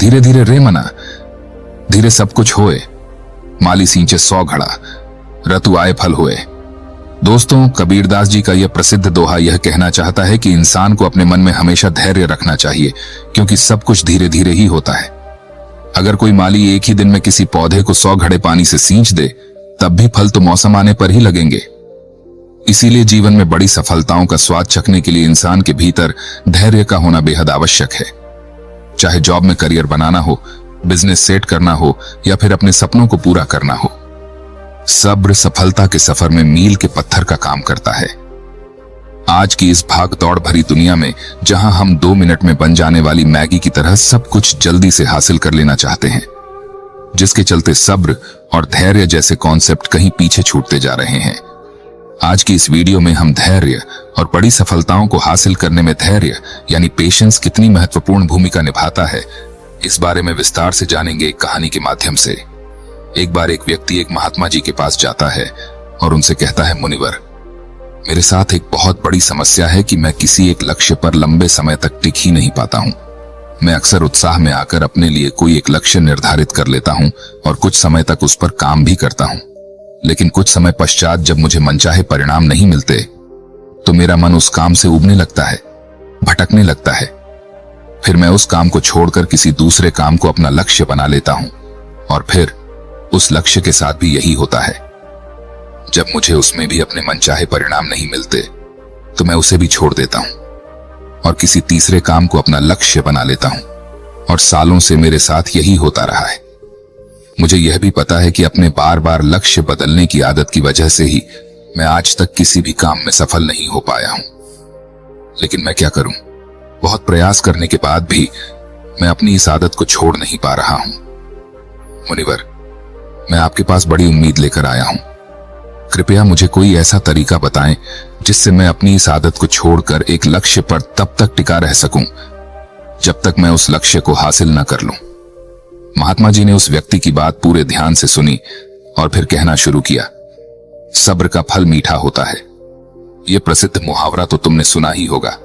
धीरे धीरे रे मना, धीरे सब कुछ होए, माली सींचे 100 घड़ा, रतु आए फल होए। दोस्तों, कबीरदास जी का यह प्रसिद्ध दोहा यह कहना चाहता है कि इंसान को अपने मन में हमेशा धैर्य रखना चाहिए, क्योंकि सब कुछ धीरे धीरे ही होता है। अगर कोई माली एक ही दिन में किसी पौधे को 100 घड़े पानी से सींच दे, तब भी फल तो मौसम आने पर ही लगेंगे। इसीलिए जीवन में बड़ी सफलताओं का स्वाद चखने के लिए इंसान के भीतर धैर्य का होना बेहद आवश्यक है। चाहे जॉब में करियर बनाना हो, बिजनेस सेट करना हो या फिर अपने सपनों को पूरा करना हो, सब्र सफलता के सफर में मील के पत्थर का काम करता है। आज की इस भाग दौड़ भरी दुनिया में जहां हम 2 मिनट में बन जाने वाली मैगी की तरह सब कुछ जल्दी से हासिल कर लेना चाहते हैं, जिसके चलते सब्र और धैर्य जैसे कॉन्सेप्ट कहीं पीछे छूटते जा रहे हैं। आज की इस वीडियो में हम धैर्य और बड़ी सफलताओं को हासिल करने में धैर्य यानी पेशेंस कितनी महत्वपूर्ण भूमिका निभाता है, इस बारे में विस्तार से जानेंगे एक कहानी के माध्यम से। एक बार एक व्यक्ति एक महात्मा जी के पास जाता है और उनसे कहता है, मुनिवर, मेरे साथ एक बहुत बड़ी समस्या है कि मैं किसी एक लक्ष्य पर लंबे समय तक टिक ही नहीं पाता हूं। मैं अक्सर उत्साह में आकर अपने लिए कोई एक लक्ष्य निर्धारित कर लेता हूं और कुछ समय तक उस पर काम भी करता हूं, लेकिन कुछ समय पश्चात जब मुझे मनचाहे परिणाम नहीं मिलते तो मेरा मन उस काम से उबने लगता है, भटकने लगता है। फिर मैं उस काम को छोड़कर किसी दूसरे काम को अपना लक्ष्य बना लेता हूं और फिर उस लक्ष्य के साथ भी यही होता है। जब मुझे उसमें भी अपने मनचाहे परिणाम नहीं मिलते तो मैं उसे भी छोड़ देता हूं और किसी तीसरे काम को अपना लक्ष्य बना लेता हूं, और सालों से मेरे साथ यही होता रहा है। मुझे यह भी पता है कि अपने बार बार लक्ष्य बदलने की आदत की वजह से ही मैं आज तक किसी भी काम में सफल नहीं हो पाया हूं। लेकिन मैं क्या करूं? बहुत प्रयास करने के बाद भी मैं अपनी इस आदत को छोड़ नहीं पा रहा हूं। मुनिवर, मैं आपके पास बड़ी उम्मीद लेकर आया हूं। कृपया मुझे कोई ऐसा तरीका बताएं जिससे मैं अपनी इस आदत को छोड़कर एक लक्ष्य पर तब तक टिका रह सकूं जब तक मैं उस लक्ष्य को हासिल न कर लूं। महात्मा जी ने उस व्यक्ति की बात पूरे ध्यान से सुनी और फिर कहना शुरू किया, सब्र का फल मीठा होता है। यह प्रसिद्ध मुहावरा तो तुमने सुना ही होगा,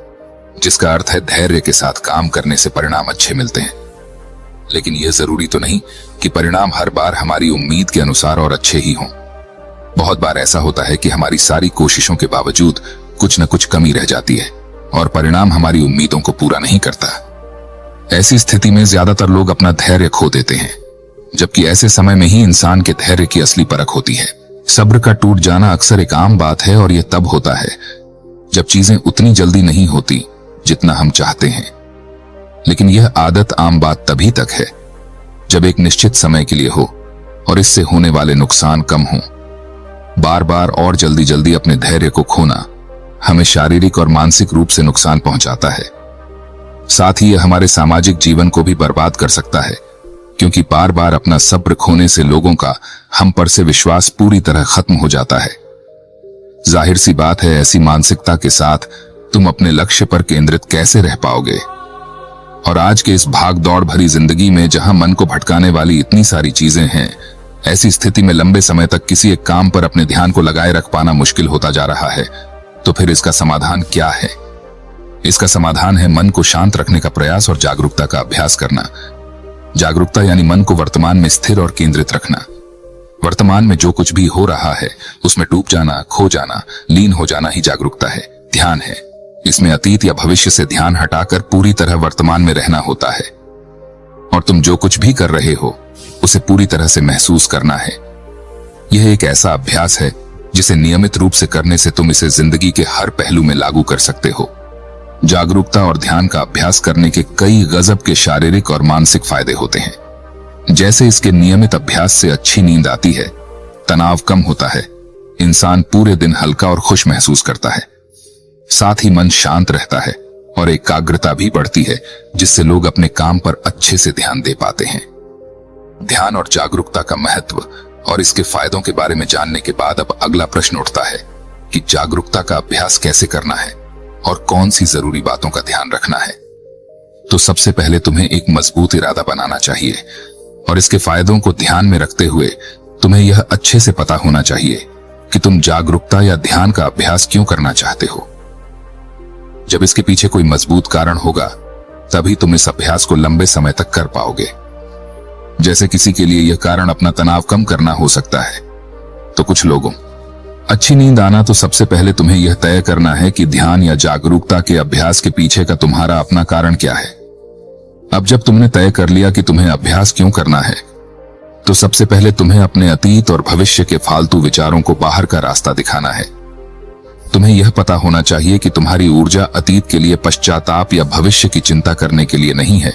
जिसका अर्थ है धैर्य के साथ काम करने से परिणाम अच्छे मिलते हैं। लेकिन यह जरूरी तो नहीं कि परिणाम हर बार हमारी उम्मीद के अनुसार और अच्छे ही हों। बहुत बार ऐसा होता है कि हमारी सारी कोशिशों के बावजूद कुछ न कुछ कमी रह जाती है और परिणाम हमारी उम्मीदों को पूरा नहीं करता। ऐसी स्थिति में ज्यादातर लोग अपना धैर्य खो देते हैं, जबकि ऐसे समय में ही इंसान के धैर्य की असली परख होती है। सब्र का टूट जाना अक्सर एक आम बात है और यह तब होता है जब चीजें उतनी जल्दी नहीं होती जितना हम चाहते हैं। लेकिन यह आदत आम बात तभी तक है जब एक निश्चित समय के लिए हो और इससे होने वाले नुकसान कम हो। बार बार और जल्दी जल्दी अपने धैर्य को खोना हमें शारीरिक और मानसिक रूप से नुकसान पहुंचाता है। साथ ही यह हमारे सामाजिक जीवन को भी बर्बाद कर सकता है, क्योंकि बार बार अपना सब्र खोने से लोगों का हम पर से विश्वास पूरी तरह खत्म हो जाता है। जाहिर सी बात है, ऐसी मानसिकता के साथ तुम अपने लक्ष्य पर केंद्रित कैसे रह पाओगे? और आज के इस भाग दौड़ भरी जिंदगी में जहां मन को भटकाने वाली इतनी सारी चीजें हैं, ऐसी स्थिति में लंबे समय तक किसी एक काम पर अपने ध्यान को लगाए रख पाना मुश्किल होता जा रहा है। तो फिर इसका समाधान क्या है? इसका समाधान है मन को शांत रखने का प्रयास और जागरूकता का अभ्यास करना। जागरूकता यानी मन को वर्तमान में स्थिर और केंद्रित रखना। वर्तमान में जो कुछ भी हो रहा है उसमें डूब जाना, खो जाना, लीन हो जाना ही जागरूकता है, ध्यान है। इसमें अतीत या भविष्य से ध्यान हटाकर पूरी तरह वर्तमान में रहना होता है, और तुम जो कुछ भी कर रहे हो उसे पूरी तरह से महसूस करना है। यह एक ऐसा अभ्यास है जिसे नियमित रूप से करने से तुम इसे जिंदगी के हर पहलू में लागू कर सकते हो। जागरूकता और ध्यान का अभ्यास करने के कई गजब के शारीरिक और मानसिक फायदे होते हैं। जैसे इसके नियमित अभ्यास से अच्छी नींद आती है, तनाव कम होता है, इंसान पूरे दिन हल्का और खुश महसूस करता है, साथ ही मन शांत रहता है और एकाग्रता भी बढ़ती है, जिससे लोग अपने काम पर अच्छे से ध्यान दे पाते हैं। ध्यान और जागरूकता का महत्व और इसके फायदों के बारे में जानने के बाद अब अगला प्रश्न उठता है कि जागरूकता का अभ्यास कैसे करना है और कौन सी जरूरी बातों का ध्यान रखना है। तो सबसे पहले तुम्हें एक मजबूत इरादा बनाना चाहिए और इसके फायदों को ध्यान में रखते हुए तुम्हें यह अच्छे से पता होना चाहिए कि तुम जागरूकता या ध्यान का अभ्यास क्यों करना चाहते हो। जब इसके पीछे कोई मजबूत कारण होगा, तभी तुम इस अभ्यास को लंबे समय तक कर पाओगे। जैसे किसी के लिए यह कारण अपना तनाव कम करना हो सकता है, तो कुछ लोगों अच्छी नींद आना। तो सबसे पहले तुम्हें यह तय करना है कि ध्यान या जागरूकता के अभ्यास के पीछे का तुम्हारा अपना कारण क्या है। अब जब तुमने तय कर लिया कि तुम्हें अभ्यास क्यों करना है, तो सबसे पहले तुम्हें अपने अतीत और भविष्य के फालतू विचारों को बाहर का रास्ता दिखाना है। तुम्हें यह पता होना चाहिए कि तुम्हारी ऊर्जा अतीत के लिए पश्चाताप या भविष्य की चिंता करने के लिए नहीं है,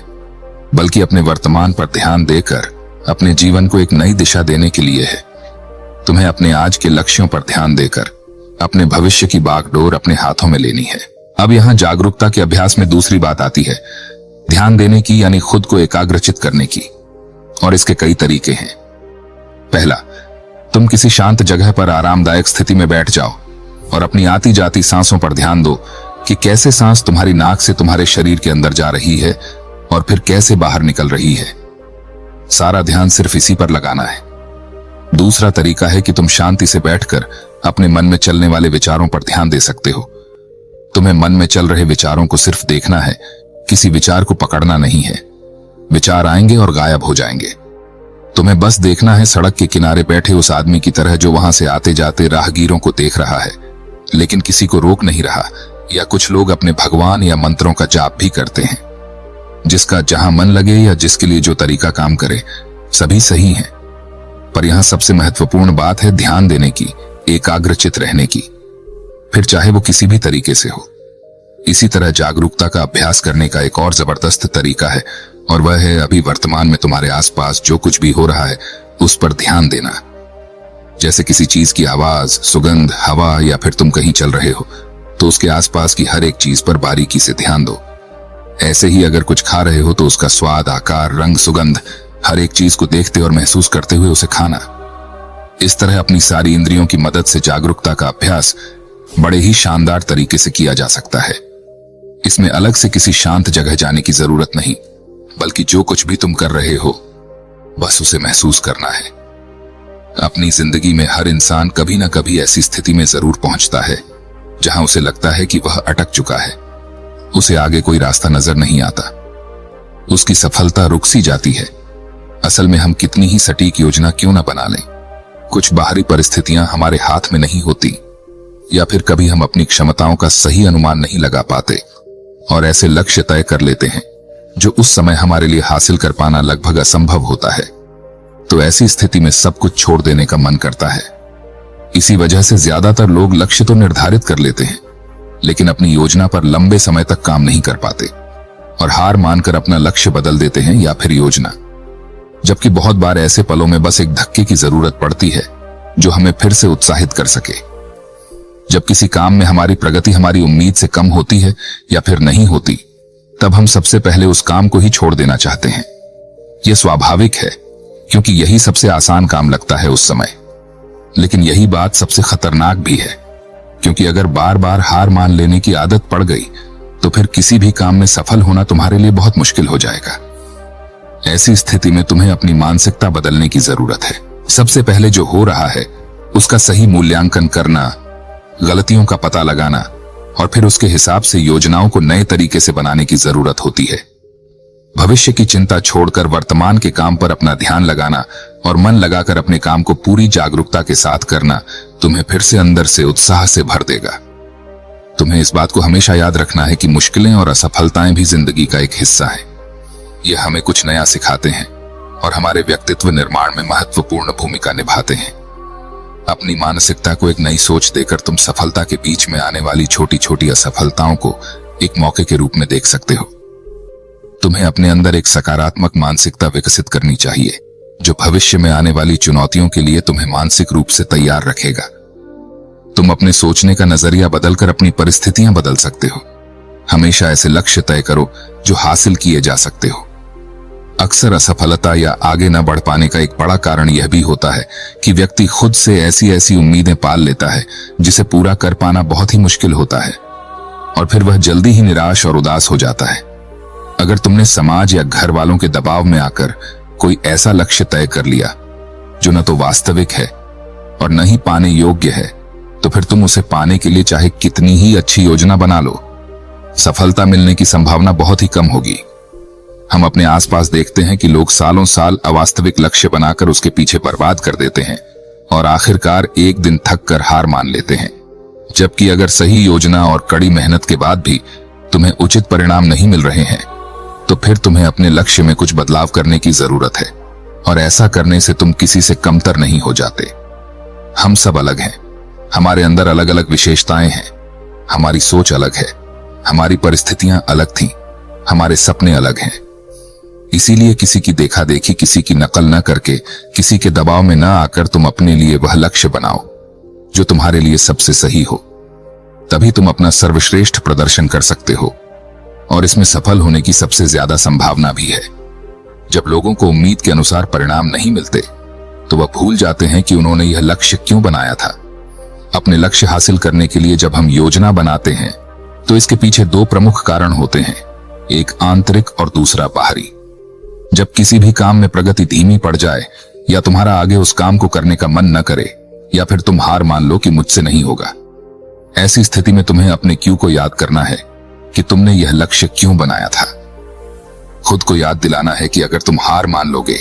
बल्कि अपने वर्तमान पर ध्यान देकर अपने जीवन को एक नई दिशा देने के लिए है। तुम्हें अपने आज के लक्ष्यों पर ध्यान देकर अपने भविष्य की बागडोर अपने हाथों में लेनी है। अब यहां जागरूकता के अभ्यास में दूसरी बात आती है, ध्यान देने की, यानी खुद को एकाग्रचित करने की। और इसके कई तरीके हैं। पहला, तुम किसी शांत जगह पर आरामदायक स्थिति में बैठ जाओ और अपनी आती जाती सांसों पर ध्यान दो कि कैसे सांस तुम्हारी नाक से तुम्हारे शरीर के अंदर जा रही है और फिर कैसे बाहर निकल रही है। सारा ध्यान सिर्फ इसी पर लगाना है। दूसरा तरीका है कि तुम शांति से बैठकर अपने मन में चलने वाले विचारों पर ध्यान दे सकते हो। तुम्हें मन में चल रहे विचारों को सिर्फ देखना है, किसी विचार को पकड़ना नहीं है। विचार आएंगे और गायब हो जाएंगे। तुम्हें बस देखना है सड़क के किनारे बैठे उस आदमी की तरह जो वहां से आते जाते राहगीरों को देख रहा है, लेकिन किसी को रोक नहीं रहा। या कुछ लोग अपने भगवान या मंत्रों का जाप भी करते हैं। जिसका जहां मन लगे या जिसके लिए जो तरीका काम करे, सभी सही हैं। पर यहां सबसे महत्वपूर्ण बात है ध्यान देने की, एकाग्रचित रहने की, फिर चाहे वो किसी भी तरीके से हो। इसी तरह जागरूकता का अभ्यास करने का एक और जबरदस्त तरीका है, और वह है अभी वर्तमान में तुम्हारे आसपास जो कुछ भी हो रहा है उस पर ध्यान देना। जैसे किसी चीज की आवाज, सुगंध, हवा, या फिर तुम कहीं चल रहे हो तो उसके आसपास की हर एक चीज पर बारीकी से ध्यान दो। ऐसे ही अगर कुछ खा रहे हो तो उसका स्वाद, आकार, रंग, सुगंध, हर एक चीज को देखते और महसूस करते हुए उसे खाना। इस तरह अपनी सारी इंद्रियों की मदद से जागरूकता का अभ्यास बड़े ही शानदार तरीके से किया जा सकता है। इसमें अलग से किसी शांत जगह जाने की जरूरत नहीं, बल्कि जो कुछ भी तुम कर रहे हो बस उसे महसूस करना है। अपनी जिंदगी में हर इंसान कभी ना कभी ऐसी स्थिति में जरूर पहुंचता है जहां उसे लगता है कि वह अटक चुका है, उसे आगे कोई रास्ता नजर नहीं आता, उसकी सफलता रुक सी जाती है। असल में हम कितनी ही सटीक योजना क्यों ना बना लें, कुछ बाहरी परिस्थितियां हमारे हाथ में नहीं होती, या फिर कभी हम अपनी क्षमताओं का सही अनुमान नहीं लगा पाते और ऐसे लक्ष्य तय कर लेते हैं जो उस समय हमारे लिए हासिल कर पाना लगभग असंभव होता है। तो ऐसी स्थिति में सब कुछ छोड़ देने का मन करता है। इसी वजह से ज्यादातर लोग लक्ष्य तो निर्धारित कर लेते हैं, लेकिन अपनी योजना पर लंबे समय तक काम नहीं कर पाते और हार मानकर अपना लक्ष्य बदल देते हैं या फिर योजना। जबकि बहुत बार ऐसे पलों में बस एक धक्के की जरूरत पड़ती है जो हमें फिर से उत्साहित कर सके। जब किसी काम में हमारी प्रगति हमारी उम्मीद से कम होती है या फिर नहीं होती, तब हम सबसे पहले उस काम को ही छोड़ देना चाहते हैं। यह स्वाभाविक है, क्योंकि यही सबसे आसान काम लगता है उस समय। लेकिन यही बात सबसे खतरनाक भी है, क्योंकि अगर बार बार हार मान लेने की आदत पड़ गई तो फिर किसी भी काम में सफल होना तुम्हारे लिए बहुत मुश्किल हो जाएगा। ऐसी स्थिति में तुम्हें अपनी मानसिकता बदलने की जरूरत है। सबसे पहले जो हो रहा है उसका सही मूल्यांकन करना, गलतियों का पता लगाना और फिर उसके हिसाब से योजनाओं को नए तरीके से बनाने की जरूरत होती है। भविष्य की चिंता छोड़कर वर्तमान के काम पर अपना ध्यान लगाना और मन लगाकर अपने काम को पूरी जागरूकता के साथ करना तुम्हें फिर से अंदर से उत्साह से भर देगा। तुम्हें इस बात को हमेशा याद रखना है कि मुश्किलें और असफलताएं भी जिंदगी का एक हिस्सा है। ये हमें कुछ नया सिखाते हैं और हमारे व्यक्तित्व निर्माण में महत्वपूर्ण भूमिका निभाते हैं। अपनी मानसिकता को एक नई सोच देकर तुम सफलता के बीच में आने वाली छोटी छोटी असफलताओं को एक मौके के रूप में देख सकते हो। तुम्हें अपने अंदर एक सकारात्मक मानसिकता विकसित करनी चाहिए जो भविष्य में आने वाली चुनौतियों के लिए तुम्हें मानसिक रूप से तैयार रखेगा। तुम अपने सोचने का नजरिया बदलकर अपनी परिस्थितियां बदल सकते हो। हमेशा ऐसे लक्ष्य तय करो जो हासिल किए जा सकते हो। अक्सर असफलता या आगे न बढ़ पाने का एक बड़ा कारण यह भी होता है कि व्यक्ति खुद से ऐसी ऐसी उम्मीदें पाल लेता है जिसे पूरा कर पाना बहुत ही मुश्किल होता है और फिर वह जल्दी ही निराश और उदास हो जाता है। अगर तुमने समाज या घर वालों के दबाव में आकर कोई ऐसा लक्ष्य तय कर लिया जो न तो वास्तविक है और न ही पाने योग्य है, तो फिर तुम उसे पाने के लिए चाहे कितनी ही अच्छी योजना बना लो, सफलता मिलने की संभावना बहुत ही कम होगी। हम अपने आसपास देखते हैं कि लोग सालों साल अवास्तविक लक्ष्य बनाकर उसके पीछे बर्बाद कर देते हैं और आखिरकार एक दिन थक कर हार मान लेते हैं। जबकि अगर सही योजना और कड़ी मेहनत के बाद भी तुम्हें उचित परिणाम नहीं मिल रहे हैं, तो फिर तुम्हें अपने लक्ष्य में कुछ बदलाव करने की जरूरत है, और ऐसा करने से तुम किसी से कमतर नहीं हो जाते। हम सब अलग हैं, हमारे अंदर अलग अलग विशेषताएं हैं, हमारी सोच अलग है, हमारी परिस्थितियां अलग थीं, हमारे सपने अलग हैं। इसीलिए किसी की देखा देखी, किसी की नकल न करके, किसी के दबाव में न आकर तुम अपने लिए वह लक्ष्य बनाओ जो तुम्हारे लिए सबसे सही हो। तभी तुम अपना सर्वश्रेष्ठ प्रदर्शन कर सकते हो, और इसमें सफल होने की सबसे ज्यादा संभावना भी है। जब लोगों को उम्मीद के अनुसार परिणाम नहीं मिलते, तो वह भूल जाते हैं कि उन्होंने यह लक्ष्य क्यों बनाया था। अपने लक्ष्य हासिल करने के लिए जब हम योजना बनाते हैं, तो इसके पीछे दो प्रमुख कारण होते हैं, एक आंतरिक और दूसरा बाहरी। जब किसी भी काम में प्रगति धीमी पड़ जाए, या तुम्हारा आगे उस काम को करने का मन न करे, या फिर तुम हार मान लो कि मुझसे नहीं होगा, ऐसी स्थिति में तुम्हें अपने क्यों को याद करना है कि तुमने यह लक्ष्य क्यों बनाया था। खुद को याद दिलाना है कि अगर तुम हार मान लोगे,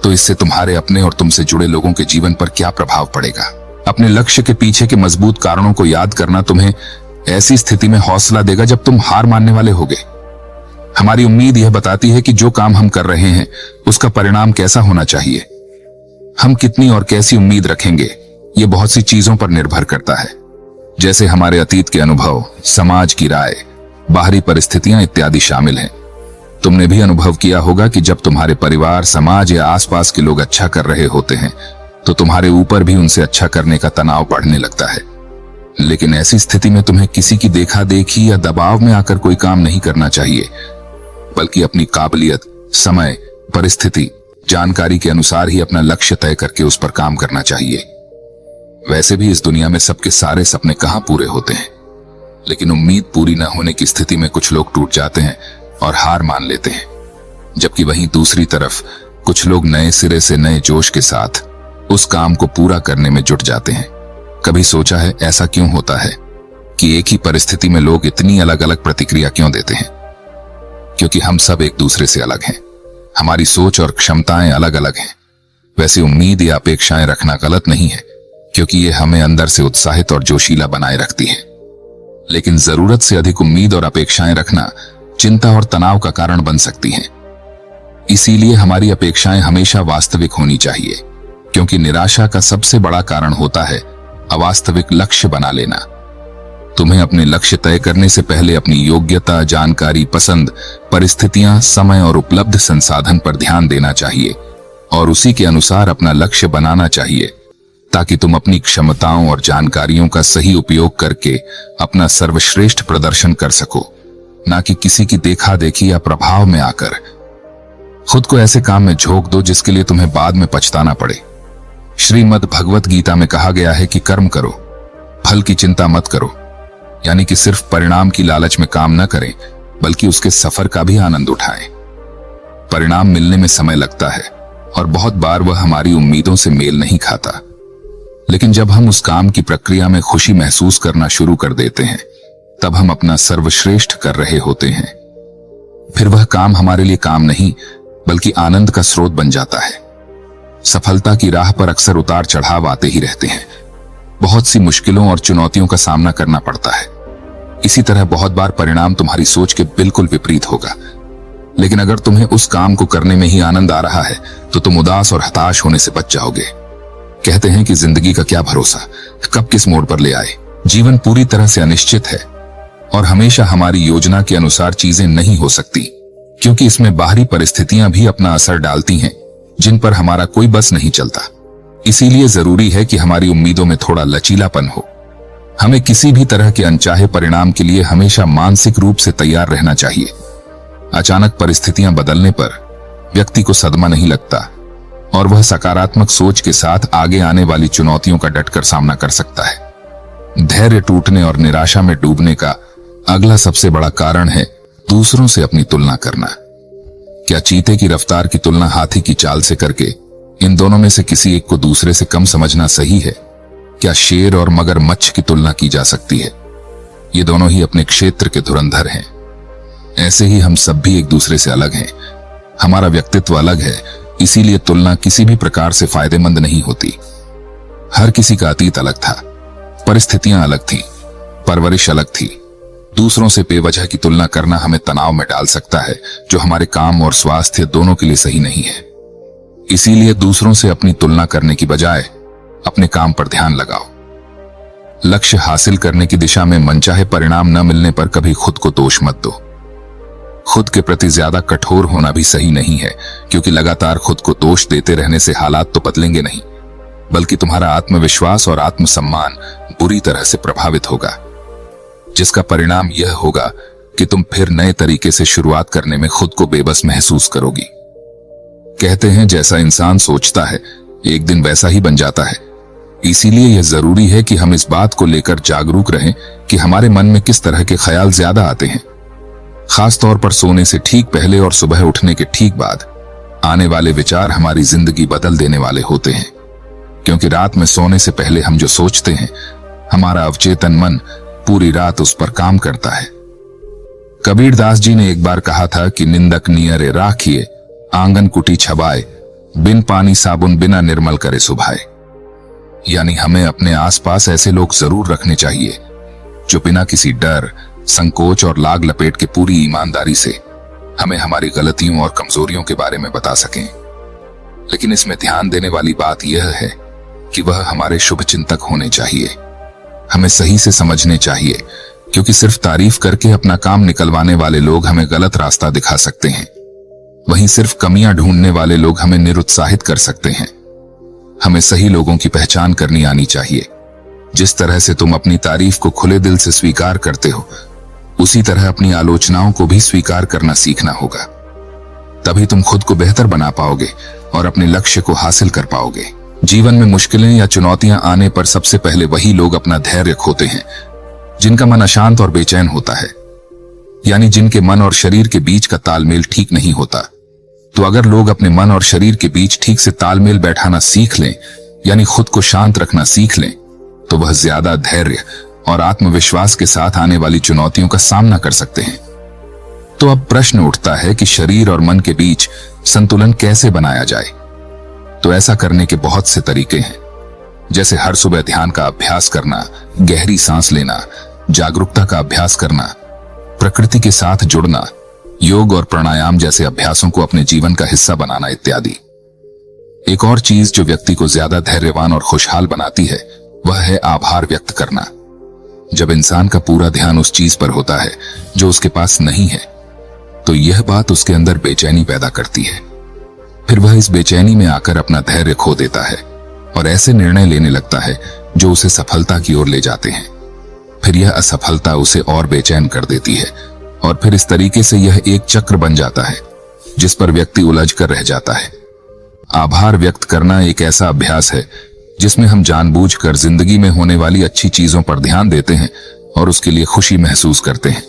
तो इससे तुम्हारे अपने और तुमसे जुड़े लोगों के जीवन पर क्या प्रभाव पड़ेगा। अपने लक्ष्य के पीछे के मजबूत कारणों को याद करना तुम्हें ऐसी स्थिति में हौसला देगा जब तुम हार मानने वाले होगे। हमारी उम्मीद यह बताती है कि जो काम हम कर रहे हैं उसका परिणाम कैसा होना चाहिए। हम कितनी और कैसी उम्मीद रखेंगे, ये बहुत सी चीजों पर निर्भर करता है, जैसे हमारे अतीत के अनुभव, समाज की राय, बाहरी परिस्थितियां इत्यादि शामिल हैं। तुमने भी अनुभव किया होगा कि जब तुम्हारे परिवार, समाज या आसपास के लोग अच्छा कर रहे होते हैं, तो तुम्हारे ऊपर भी उनसे अच्छा करने का तनाव बढ़ने लगता है। लेकिन ऐसी स्थिति में तुम्हें किसी की देखा देखी या दबाव में आकर कोई काम नहीं करना चाहिए, बल्कि अपनी काबिलियत, समय, परिस्थिति, जानकारी के अनुसार ही अपना लक्ष्य तय करके उस पर काम करना चाहिए। वैसे भी इस दुनिया में सबके सारे सपने कहां पूरे होते हैं, लेकिन उम्मीद पूरी न होने की स्थिति में कुछ लोग टूट जाते हैं और हार मान लेते हैं, जबकि वहीं दूसरी तरफ कुछ लोग नए सिरे से नए जोश के साथ उस काम को पूरा करने में जुट जाते हैं। कभी सोचा है ऐसा क्यों होता है कि एक ही परिस्थिति में लोग इतनी अलग अलग प्रतिक्रिया क्यों देते हैं? क्योंकि हम सब एक दूसरे से अलग हैं, हमारी सोच और क्षमताएं अलग अलग हैं। वैसे उम्मीद या अपेक्षाएं रखना गलत नहीं है, क्योंकि ये हमें अंदर से उत्साहित और जोशीला बनाए रखती है। लेकिन जरूरत से अधिक उम्मीद और अपेक्षाएं रखना चिंता और तनाव का कारण बन सकती हैं। इसीलिए हमारी अपेक्षाएं हमेशा वास्तविक होनी चाहिए, क्योंकि निराशा का सबसे बड़ा कारण होता है अवास्तविक लक्ष्य बना लेना। तुम्हें अपने लक्ष्य तय करने से पहले अपनी योग्यता, जानकारी, पसंद, परिस्थितियां, समय और उपलब्ध संसाधन पर ध्यान देना चाहिए, और उसी के अनुसार अपना लक्ष्य बनाना चाहिए, ताकि तुम अपनी क्षमताओं और जानकारियों का सही उपयोग करके अपना सर्वश्रेष्ठ प्रदर्शन कर सको, ना कि किसी की देखा देखी या प्रभाव में आकर। खुद को ऐसे काम में झोंक दो जिसके लिए तुम्हें बाद में पछताना पड़े। श्रीमद् भगवत गीता में कहा गया है कि कर्म करो, फल की चिंता मत करो, यानी कि सिर्फ परिणाम की लालच में काम न करें, बल्कि उसके सफर का भी आनंद उठाएं। परिणाम मिलने में समय लगता है, और बहुत बार वह हमारी उम्मीदों से मेल नहीं खाता। लेकिन जब हम उस काम की प्रक्रिया में खुशी महसूस करना शुरू कर देते हैं, तब हम अपना सर्वश्रेष्ठ कर रहे होते हैं। फिर वह काम हमारे लिए काम नहीं, बल्कि आनंद का स्रोत बन जाता है। सफलता की राह पर अक्सर उतार चढ़ाव आते ही रहते हैं। बहुत सी मुश्किलों और चुनौतियों का सामना करना पड़ता है। इसी तरह बहुत बार परिणाम तुम्हारी सोच के बिल्कुल विपरीत होगा। लेकिन अगर तुम्हें उस काम को करने में ही आनंद आ रहा है, तो तुम उदास और हताश होने से बच जाओगे। कहते हैं कि जिंदगी का क्या भरोसा, कब किस मोड़ पर ले आए। जीवन पूरी तरह से अनिश्चित है, और हमेशा हमारी योजना के अनुसार चीजें नहीं हो सकती, क्योंकि इसमें बाहरी परिस्थितियां भी अपना असर डालती हैं, जिन पर हमारा कोई बस नहीं चलता। इसीलिए जरूरी है कि हमारी उम्मीदों में थोड़ा लचीलापन हो। हमें किसी भी तरह के अनचाहे परिणाम के लिए हमेशा मानसिक रूप से तैयार रहना चाहिए। अचानक परिस्थितियां बदलने पर व्यक्ति को सदमा नहीं लगता, और वह सकारात्मक सोच के साथ आगे आने वाली चुनौतियों का डटकर सामना कर सकता है। धैर्य टूटने और निराशा में डूबने का अगला सबसे बड़ा कारण है दूसरों से अपनी तुलना करना। क्या चीते की रफ्तार की तुलना हाथी की चाल से करके इन दोनों में से किसी एक को दूसरे से कम समझना सही है? क्या शेर और मगरमच्छ की तुलना की जा सकती है? ये दोनों ही अपने क्षेत्र के धुरंधर हैं। ऐसे ही हम सब भी एक दूसरे से अलग हैं, हमारा व्यक्तित्व अलग है, इसीलिए तुलना किसी भी प्रकार से फायदेमंद नहीं होती। हर किसी का अतीत अलग था, परिस्थितियां अलग थीं, परवरिश अलग थी। दूसरों से बेवजह की तुलना करना हमें तनाव में डाल सकता है, जो हमारे काम और स्वास्थ्य दोनों के लिए सही नहीं है। इसीलिए दूसरों से अपनी तुलना करने की बजाय अपने काम पर ध्यान लगाओ। लक्ष्य हासिल करने की दिशा में मनचाहे परिणाम न मिलने पर कभी खुद को दोष मत दो। खुद के प्रति ज्यादा कठोर होना भी सही नहीं है, क्योंकि लगातार खुद को दोष देते रहने से हालात तो बदलेंगे नहीं, बल्कि तुम्हारा आत्मविश्वास और आत्मसम्मान बुरी तरह से प्रभावित होगा, जिसका परिणाम यह होगा कि तुम फिर नए तरीके से शुरुआत करने में खुद को बेबस महसूस करोगी। कहते हैं जैसा इंसान सोचता है एक दिन वैसा ही बन जाता है। इसीलिए यह जरूरी है कि हम इस बात को लेकर जागरूक रहें कि हमारे मन में किस तरह के ख्याल ज्यादा आते हैं। खास तौर पर सोने से ठीक पहले और सुबह उठने के ठीक बाद आने वाले विचार हमारी जिंदगी बदल देने वाले होते हैं, क्योंकि रात में सोने से पहले हम जो सोचते हैं, हमारा अवचेतन मन पूरी रात उस पर काम करता है। कबीरदास जी ने एक बार कहा था कि निंदक नियरे राखिए, आंगन कुटी छबाए, बिन पानी साबुन बिना निर्मल करे सुभाए। यानी हमें अपने आसपास ऐसे लोग जरूर रखने चाहिए जो बिना किसी डर, संकोच और लाग लपेट के पूरी ईमानदारी से हमें हमारी गलतियों और कमजोरियों के बारे में बता सकें। लेकिन इसमें ध्यान देने वाली बात यह है कि वह हमारे शुभ चिंतक होने चाहिए, हमें सही से समझने चाहिए, क्योंकि सिर्फ तारीफ करके अपना काम निकलवाने वाले लोग हमें गलत रास्ता दिखा सकते हैं। वहीं सिर्फ कमियां ढूंढने वाले लोग हमें निरुत्साहित कर सकते हैं। हमें सही लोगों की पहचान करनी आनी चाहिए। जिस तरह से तुम अपनी तारीफ को खुले दिल से स्वीकार करते हो, उसी तरह अपनी आलोचनाओं को भी स्वीकार करना सीखना होगा। तभी तुम खुद को बेहतर बना पाओगे और अपने लक्ष्य को हासिल कर पाओगे। जीवन में मुश्किलें या चुनौतियां आने पर सबसे पहले वही लोग अपना धैर्य खोते हैं जिनका मन अशांत और बेचैन होता है, यानी जिनके मन और शरीर के बीच का तालमेल ठीक नहीं होता। तो अगर लोग अपने मन और शरीर के बीच ठीक से तालमेल बैठाना सीख लें, यानी खुद को शांत रखना सीख लें, तो वह ज्यादा धैर्य और आत्मविश्वास के साथ आने वाली चुनौतियों का सामना कर सकते हैं। तो अब प्रश्न उठता है कि शरीर और मन के बीच संतुलन कैसे बनाया जाए। तो ऐसा करने के बहुत से तरीके हैं, जैसे हर सुबह ध्यान का अभ्यास करना, गहरी सांस लेना, जागरूकता का अभ्यास करना, प्रकृति के साथ जुड़ना, योग और प्राणायाम जैसे अभ्यासों को अपने जीवन का हिस्सा बनाना इत्यादि। एक और चीज जो व्यक्ति को ज्यादा धैर्यवान और खुशहाल बनाती है, वह है आभार व्यक्त करना। जब इंसान का पूरा ध्यान उस चीज पर होता है जो उसके पास नहीं है, तो यह बात उसके अंदर बेचैनी पैदा करती है। फिर वह इस बेचैनी में आकर अपना धैर्य खो देता है और ऐसे निर्णय लेने लगता है जो उसे सफलता की ओर ले जाते हैं। फिर यह असफलता उसे और बेचैन कर देती है और फिर इस तरीके से यह एक चक्र बन जाता है जिस पर व्यक्ति उलझ कर रह जाता है। आभार व्यक्त करना एक ऐसा अभ्यास है जिसमें हम जानबूझकर जिंदगी में होने वाली अच्छी चीजों पर ध्यान देते हैं और उसके लिए खुशी महसूस करते हैं।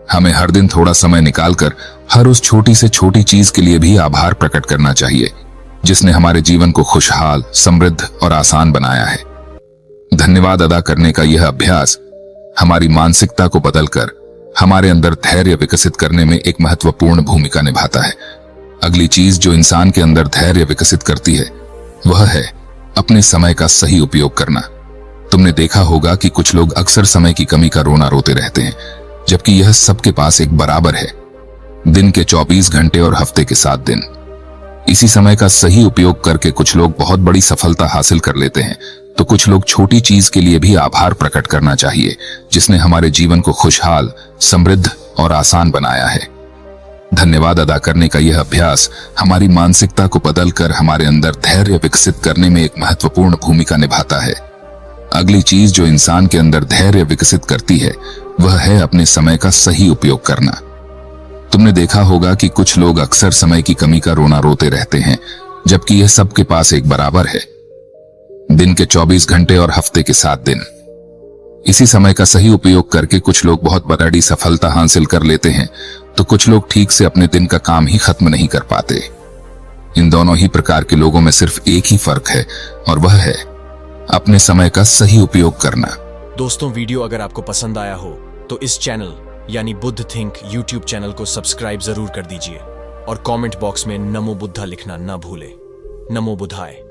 हमें हर दिन थोड़ा समय निकालकर हर उस छोटी से छोटी चीज के लिए भी आभार प्रकट करना चाहिए जिसने हमारे जीवन को खुशहाल, समृद्ध और आसान बनाया है। धन्यवाद अदा करने का यह अभ्यास हमारी मानसिकता को बदलकर हमारे अंदर धैर्य विकसित करने में एक महत्वपूर्ण भूमिका निभाता है। अगली चीज जो इंसान के अंदर धैर्य विकसित करती है, वह है अपने समय का सही उपयोग करना। तुमने देखा होगा कि कुछ लोग अक्सर समय की कमी का रोना रोते रहते हैं, जबकि यह सबके पास एक बराबर है। दिन के 24 घंटे और हफ्ते के 7 दिन। इसी समय का सही उपयोग करके कुछ लोग बहुत बड़ी सफलता हासिल कर लेते हैं, तो कुछ लोग छोटी चीज के लिए भी आभार प्रकट करना चाहिए जिसने हमारे जीवन को खुशहाल, समृद्ध और आसान बनाया है। धन्यवाद अदा करने का यह अभ्यास हमारी मानसिकता को बदलकर हमारे अंदर धैर्य विकसित करने में एक महत्वपूर्ण भूमिका निभाता है। अगली चीज जो इंसान के अंदर धैर्य विकसित करती है, वह है अपने समय का सही उपयोग करना। तुमने देखा होगा कि कुछ लोग अक्सर समय की कमी का रोना रोते रहते हैं, जबकि यह सबके पास एक बराबर है। दिन के 24 घंटे और हफ्ते के 7 दिन। इसी समय का सही उपयोग करके कुछ लोग बहुत बड़ी सफलता हासिल कर लेते हैं, तो कुछ लोग ठीक से अपने दिन का काम ही खत्म नहीं कर पाते। इन दोनों ही प्रकार के लोगों में सिर्फ एक ही फर्क है, और वह है अपने समय का सही उपयोग करना। दोस्तों, वीडियो अगर आपको पसंद आया हो तो इस चैनल यानी बुद्ध थिंक यूट्यूब चैनल को सब्सक्राइब जरूर कर दीजिए। और कमेंट बॉक्स में नमो बुद्धा लिखना ना भूले। नमो बुद्धाय।